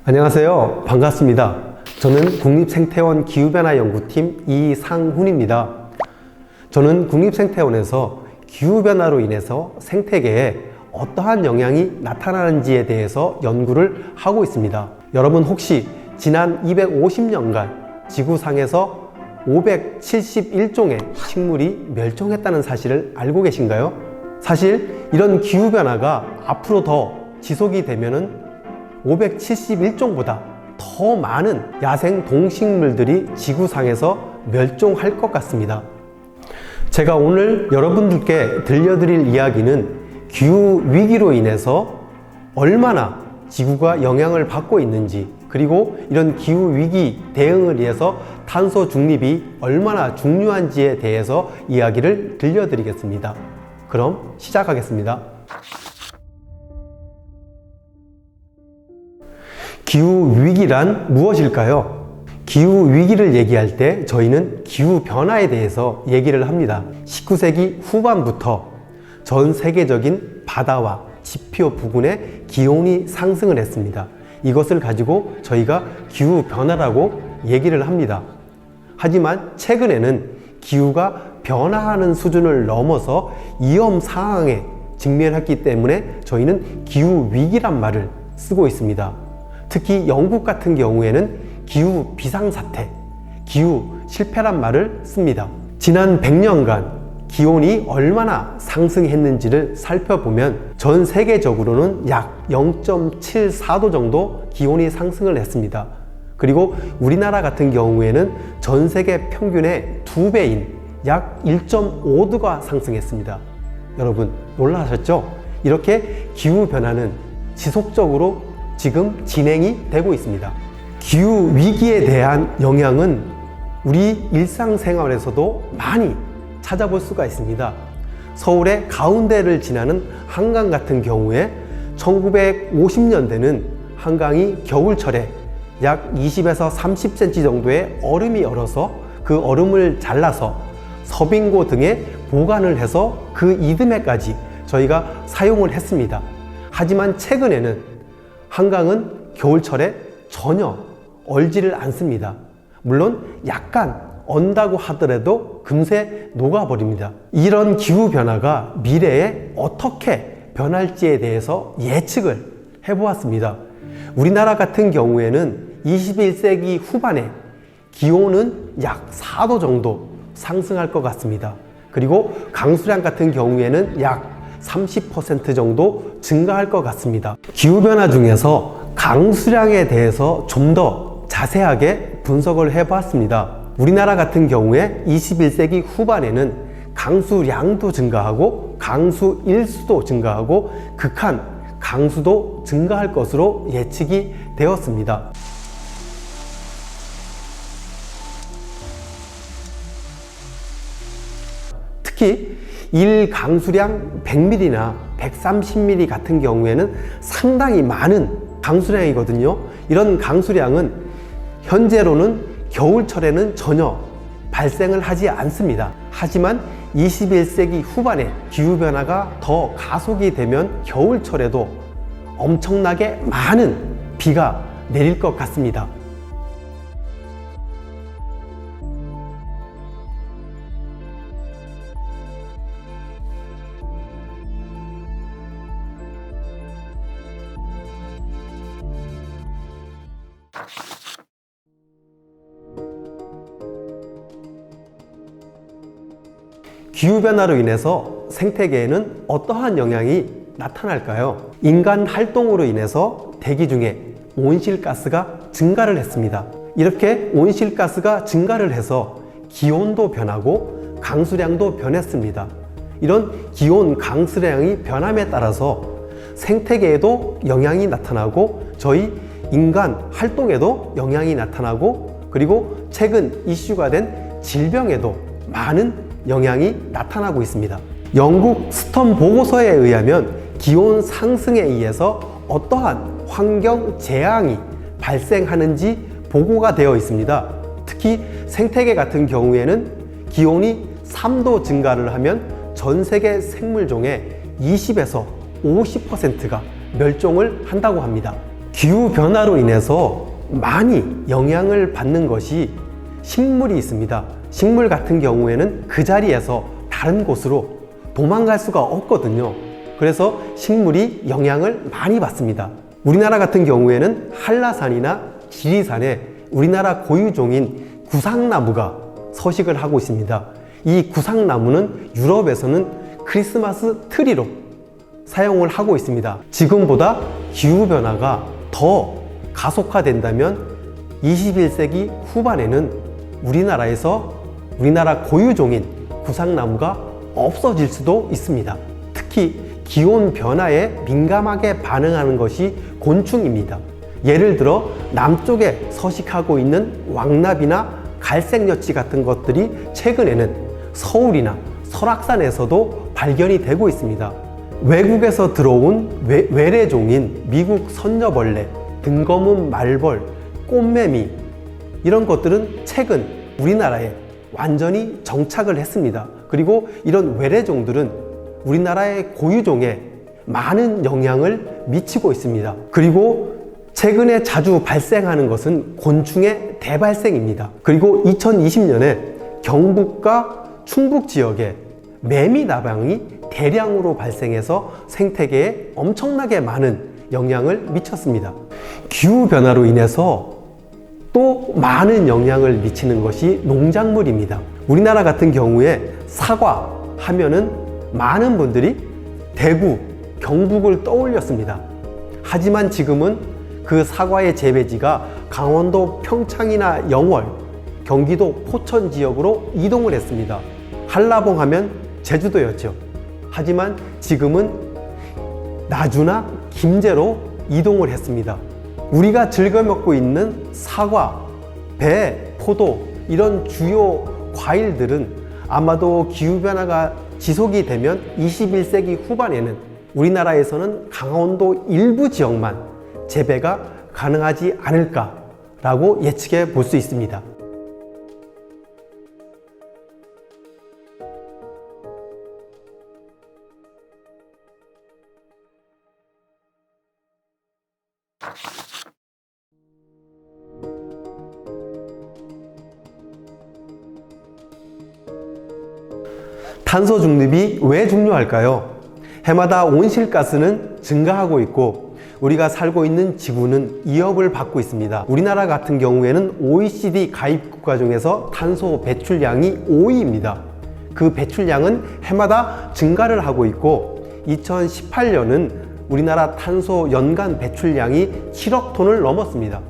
안녕하세요. 반갑습니다. 저는 국립생태원 기후변화연구팀 이상훈입니다. 저는 국립생태원에서 기후변화로 인해서 생태계에 어떠한 영향이 나타나는지에 대해서 연구를 하고 있습니다. 여러분 혹시 지난 250년간 지구상에서 571종의 식물이 멸종했다는 사실을 알고 계신가요? 사실 이런 기후변화가 앞으로 더 지속이 되면은 571종보다 더 많은 야생 동식물들이 지구상에서 멸종할 것 같습니다. 제가 오늘 여러분들께 들려드릴 이야기는 기후위기로 인해서 얼마나 지구가 영향을 받고 있는지, 그리고 이런 기후위기 대응을 위해서 탄소 중립이 얼마나 중요한지에 대해서 이야기를 들려드리겠습니다. 그럼 시작하겠습니다. 기후위기란 무엇일까요? 기후위기를 얘기할 때 저희는 기후변화에 대해서 얘기를 합니다. 19세기 후반부터 전 세계적인 바다와 지표 부근의 기온이 상승을 했습니다. 이것을 가지고 저희가 기후변화라고 얘기를 합니다. 하지만 최근에는 기후가 변화하는 수준을 넘어서 위험 상황에 직면했기 때문에 저희는 기후위기란 말을 쓰고 있습니다. 특히 영국 같은 경우에는 기후 비상사태, 기후 실패란 말을 씁니다. 지난 100년간 기온이 얼마나 상승했는지를 살펴보면 전 세계적으로는 약 0.74도 정도 기온이 상승을 했습니다. 그리고 우리나라 같은 경우에는 전 세계 평균의 2배인 약 1.5도가 상승했습니다. 여러분 놀라셨죠? 이렇게 기후변화는 지속적으로 지금 진행이 되고 있습니다. 기후위기에 대한 영향은 우리 일상생활에서도 많이 찾아볼 수가 있습니다. 서울의 가운데를 지나는 한강 같은 경우에 1950년대는 한강이 겨울철에 약 20에서 30cm 정도의 얼음이 얼어서 그 얼음을 잘라서 서빙고 등에 보관을 해서 그 이듬해까지 저희가 사용을 했습니다. 하지만 최근에는 한강은 겨울철에 전혀 얼지를 않습니다. 물론 약간 언다고 하더라도 금세 녹아버립니다. 이런 기후변화가 미래에 어떻게 변할지에 대해서 예측을 해보았습니다. 우리나라 같은 경우에는 21세기 후반에 기온은 약 4도 정도 상승할 것 같습니다. 그리고 강수량 같은 경우에는 약 30% 정도 증가할 것 같습니다. 기후변화 중에서 강수량에 대해서 좀 더 자세하게 분석을 해봤습니다. 우리나라 같은 경우에 21세기 후반에는 강수량도 증가하고 강수 일수도 증가하고 극한 강수도 증가할 것으로 예측이 되었습니다. 특히 일강수량 100mm나 130mm 같은 경우에는 상당히 많은 강수량이거든요. 이런 강수량은 현재로는 겨울철에는 전혀 발생을 하지 않습니다. 하지만 21세기 후반에 기후변화가 더 가속이 되면 겨울철에도 엄청나게 많은 비가 내릴 것 같습니다. 기후변화로 인해서 생태계에는 어떠한 영향이 나타날까요? 인간 활동으로 인해서 대기 중에 온실가스가 증가를 했습니다. 이렇게 온실가스가 증가를 해서 기온도 변하고 강수량도 변했습니다. 이런 기온, 강수량이 변함에 따라서 생태계에도 영향이 나타나고 저희 인간 활동에도 영향이 나타나고 그리고 최근 이슈가 된 질병에도 많은 영향이 나타나고 있습니다. 영국 스턴 보고서에 의하면 기온 상승에 의해서 어떠한 환경 재앙이 발생하는지 보고가 되어 있습니다. 특히 생태계 같은 경우에는 기온이 3도 증가를 하면 전 세계 생물종의 20에서 50%가 멸종을 한다고 합니다. 기후 변화로 인해서 많이 영향을 받는 것이 식물이 있습니다. 식물 같은 경우에는 그 자리에서 다른 곳으로 도망갈 수가 없거든요. 그래서 식물이 영향을 많이 받습니다. 우리나라 같은 경우에는 한라산이나 지리산에 우리나라 고유종인 구상나무가 서식을 하고 있습니다. 이 구상나무는 유럽에서는 크리스마스 트리로 사용을 하고 있습니다. 지금보다 기후변화가 더 가속화된다면 21세기 후반에는 우리나라 고유종인 구상나무가 없어질 수도 있습니다. 특히 기온 변화에 민감하게 반응하는 것이 곤충입니다. 예를 들어 남쪽에 서식하고 있는 왕나비나 갈색여치 같은 것들이 최근에는 서울이나 설악산에서도 발견이 되고 있습니다. 외국에서 들어온 외래종인 미국 선녀벌레, 등검은 말벌, 꽃매미 이런 것들은 최근 우리나라에 완전히 정착을 했습니다. 그리고 이런 외래종들은 우리나라의 고유종에 많은 영향을 미치고 있습니다. 그리고 최근에 자주 발생하는 것은 곤충의 대발생입니다. 그리고 2020년에 경북과 충북 지역에 매미나방이 대량으로 발생해서 생태계에 엄청나게 많은 영향을 미쳤습니다. 기후변화로 인해서 또 많은 영향을 미치는 것이 농작물입니다. 우리나라 같은 경우에 사과 하면은 많은 분들이 대구, 경북을 떠올렸습니다. 하지만 지금은 그 사과의 재배지가 강원도 평창이나 영월, 경기도 포천 지역으로 이동을 했습니다. 한라봉 하면 제주도였죠. 하지만 지금은 나주나 김제로 이동을 했습니다. 우리가 즐겨 먹고 있는 사과, 배, 포도 이런 주요 과일들은 아마도 기후변화가 지속이 되면 21세기 후반에는 우리나라에서는 강원도 일부 지역만 재배가 가능하지 않을까라고 예측해 볼 수 있습니다. 탄소 중립이 왜 중요할까요? 해마다 온실가스는 증가하고 있고 우리가 살고 있는 지구는 위협을 받고 있습니다. 우리나라 같은 경우에는 OECD 가입 국가 중에서 탄소 배출량이 5위입니다. 그 배출량은 해마다 증가를 하고 있고 2018년은 우리나라 탄소 연간 배출량이 7억 톤을 넘었습니다.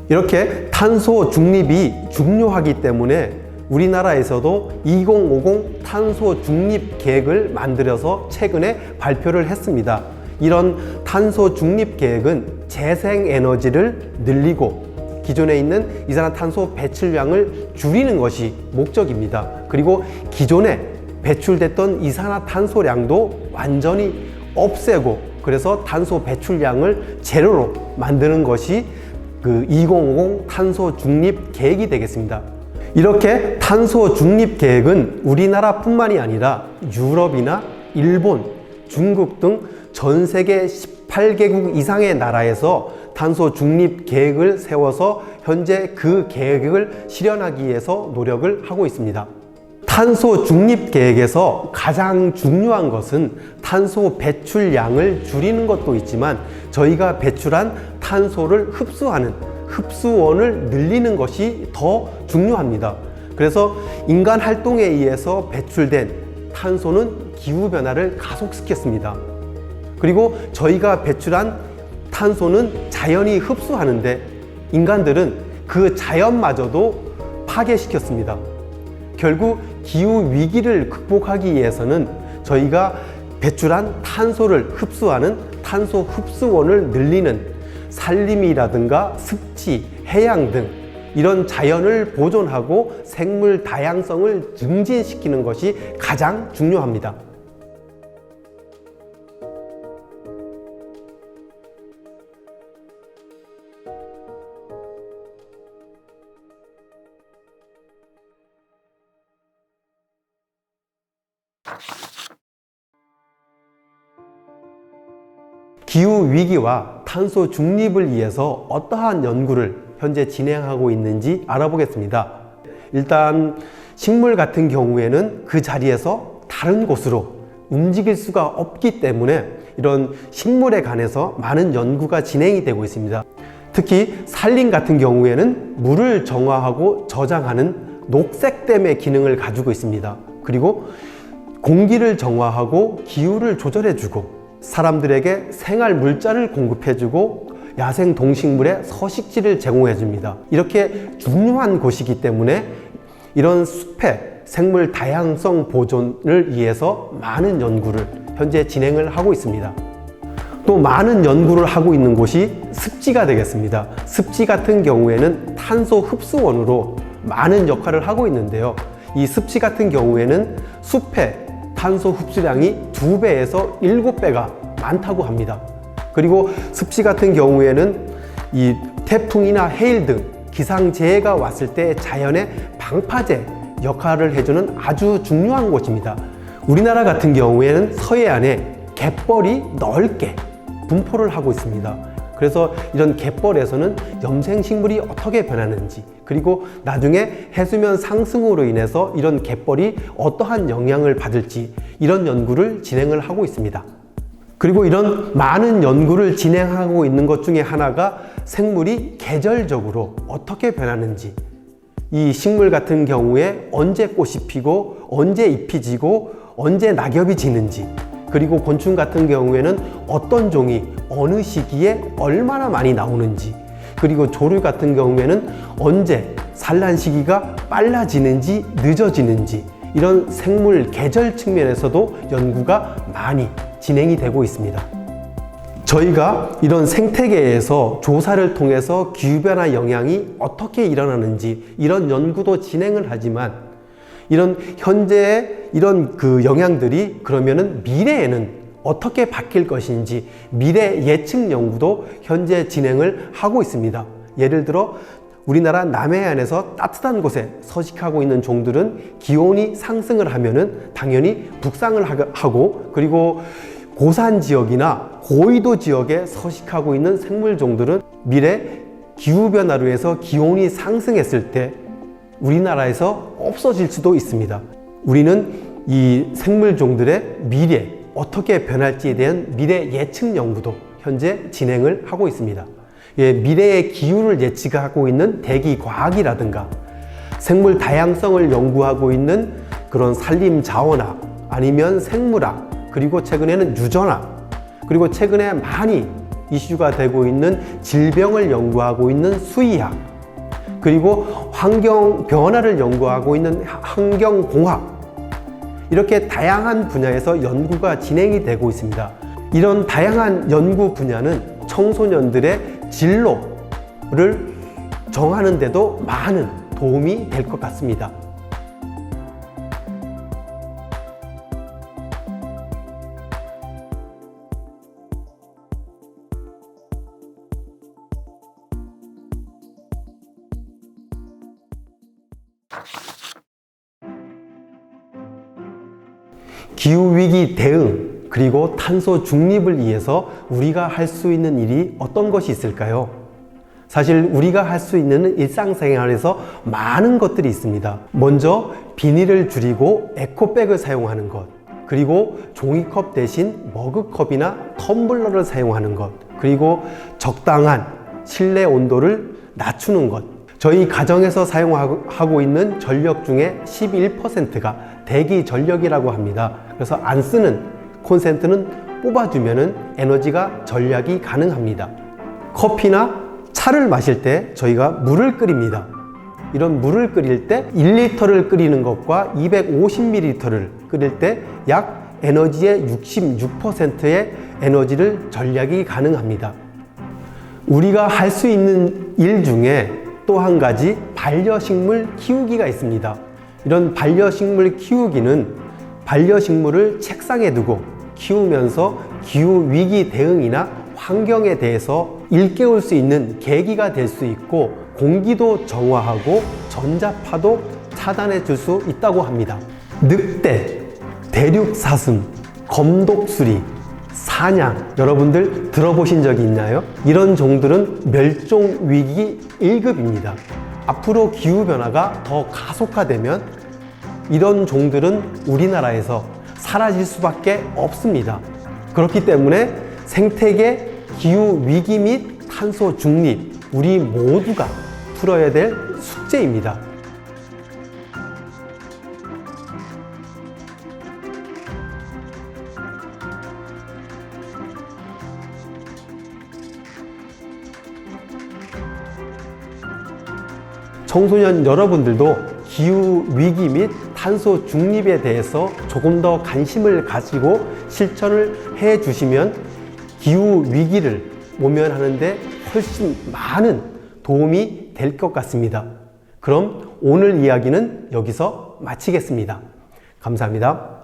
이렇게 탄소 중립이 중요하기 때문에 우리나라에서도 2050 탄소 중립 계획을 만들어서 최근에 발표를 했습니다. 이런 탄소 중립 계획은 재생에너지를 늘리고 기존에 있는 이산화탄소 배출량을 줄이는 것이 목적입니다. 그리고 기존에 배출됐던 이산화탄소량도 완전히 없애고 그래서 탄소 배출량을 제로로 만드는 것이 그 2050 탄소 중립 계획이 되겠습니다. 이렇게 탄소 중립 계획은 우리나라뿐만이 아니라 유럽이나 일본, 중국 등 전 세계 18개국 이상의 나라에서 탄소 중립 계획을 세워서 현재 그 계획을 실현하기 위해서 노력을 하고 있습니다. 탄소 중립 계획에서 가장 중요한 것은 탄소 배출량을 줄이는 것도 있지만 저희가 배출한 탄소를 흡수하는 흡수원을 늘리는 것이 더 중요합니다. 그래서 인간 활동에 의해서 배출된 탄소는 기후변화를 가속시켰습니다. 그리고 저희가 배출한 탄소는 자연이 흡수하는데 인간들은 그 자연마저도 파괴시켰습니다. 결국 기후 위기를 극복하기 위해서는 저희가 배출한 탄소를 흡수하는 탄소 흡수원을 늘리는 산림이라든가 습지, 해양 등 이런 자연을 보존하고 생물 다양성을 증진시키는 것이 가장 중요합니다. 기후 위기와 탄소 중립을 위해서 어떠한 연구를 현재 진행하고 있는지 알아보겠습니다. 일단 식물 같은 경우에는 그 자리에서 다른 곳으로 움직일 수가 없기 때문에 이런 식물에 관해서 많은 연구가 진행이 되고 있습니다. 특히 산림 같은 경우에는 물을 정화하고 저장하는 녹색댐의 기능을 가지고 있습니다. 그리고 공기를 정화하고 기후를 조절해주고 사람들에게 생활 물자를 공급해주고 야생 동식물의 서식지를 제공해줍니다. 이렇게 중요한 곳이기 때문에 이런 숲의 생물 다양성 보존을 위해서 많은 연구를 현재 진행을 하고 있습니다. 또 많은 연구를 하고 있는 곳이 습지가 되겠습니다. 습지 같은 경우에는 탄소 흡수원으로 많은 역할을 하고 있는데요. 이 습지 같은 경우에는 숲의 탄소 흡수량이 2배에서 7배가 많다고 합니다. 그리고 습지 같은 경우에는 이 태풍이나 해일 등 기상재해가 왔을 때 자연의 방파제 역할을 해주는 아주 중요한 곳입니다. 우리나라 같은 경우에는 서해안에 갯벌이 넓게 분포를 하고 있습니다. 그래서 이런 갯벌에서는 염생식물이 어떻게 변하는지, 그리고 나중에 해수면 상승으로 인해서 이런 갯벌이 어떠한 영향을 받을지 이런 연구를 진행을 하고 있습니다. 그리고 이런 많은 연구를 진행하고 있는 것 중에 하나가 생물이 계절적으로 어떻게 변하는지, 이 식물 같은 경우에 언제 꽃이 피고 언제 잎이 지고 언제 낙엽이 지는지, 그리고 곤충 같은 경우에는 어떤 종이 어느 시기에 얼마나 많이 나오는지, 그리고 조류 같은 경우에는 언제 산란 시기가 빨라지는지 늦어지는지, 이런 생물 계절 측면에서도 연구가 많이 진행이 되고 있습니다. 저희가 이런 생태계에서 조사를 통해서 기후변화 영향이 어떻게 일어나는지 이런 연구도 진행을 하지만, 이런 현재의 이런 영향들이 그러면은 미래에는 어떻게 바뀔 것인지 미래 예측 연구도 현재 진행을 하고 있습니다. 예를 들어 우리나라 남해안에서 따뜻한 곳에 서식하고 있는 종들은 기온이 상승을 하면은 당연히 북상을 하고, 그리고 고산 지역이나 고緯도 지역에 서식하고 있는 생물종들은 미래 기후변화로 해서 기온이 상승했을 때 우리나라에서 없어질 수도 있습니다. 우리는 이 생물종들의 미래 어떻게 변할지에 대한 미래 예측 연구도 현재 진행을 하고 있습니다. 미래의 기후를 예측하고 있는 대기과학이라든가 생물 다양성을 연구하고 있는 그런 산림자원학, 아니면 생물학, 그리고 최근에는 유전학, 그리고 최근에 많이 이슈가 되고 있는 질병을 연구하고 있는 수의학, 그리고 환경 변화를 연구하고 있는 환경공학, 이렇게 다양한 분야에서 연구가 진행이 되고 있습니다. 이런 다양한 연구 분야는 청소년들의 진로를 정하는 데도 많은 도움이 될 것 같습니다. 기후위기 대응, 그리고 탄소 중립을 위해서 우리가 할 수 있는 일이 어떤 것이 있을까요? 사실 우리가 할 수 있는 일상생활에서 많은 것들이 있습니다. 먼저 비닐을 줄이고 에코백을 사용하는 것, 그리고 종이컵 대신 머그컵이나 텀블러를 사용하는 것, 그리고 적당한 실내 온도를 낮추는 것. 저희 가정에서 사용하고 있는 전력 중에 11%가 대기 전력이라고 합니다. 그래서 안 쓰는 콘센트는 뽑아주면 에너지가 절약이 가능합니다. 커피나 차를 마실 때 저희가 물을 끓입니다. 이런 물을 끓일 때 1리터를 끓이는 것과 250ml를 끓일 때 약 에너지의 66%의 에너지를 절약이 가능합니다. 우리가 할 수 있는 일 중에 또 한 가지 반려식물 키우기가 있습니다. 이런 반려식물 키우기는 반려식물을 책상에 두고 키우면서 기후위기 대응이나 환경에 대해서 일깨울 수 있는 계기가 될 수 있고, 공기도 정화하고 전자파도 차단해 줄 수 있다고 합니다. 늑대, 대륙사슴, 검독수리, 사냥, 여러분들 들어보신 적이 있나요? 이런 종들은 멸종 위기 1급입니다. 앞으로 기후변화가 더 가속화되면 이런 종들은 우리나라에서 사라질 수밖에 없습니다. 그렇기 때문에 생태계, 기후 위기 및 탄소 중립, 우리 모두가 풀어야 될 숙제입니다. 청소년 여러분들도 기후 위기 및 탄소 중립에 대해서 조금 더 관심을 가지고 실천을 해 주시면 기후 위기를 모면하는데 훨씬 많은 도움이 될 것 같습니다. 그럼 오늘 이야기는 여기서 마치겠습니다. 감사합니다.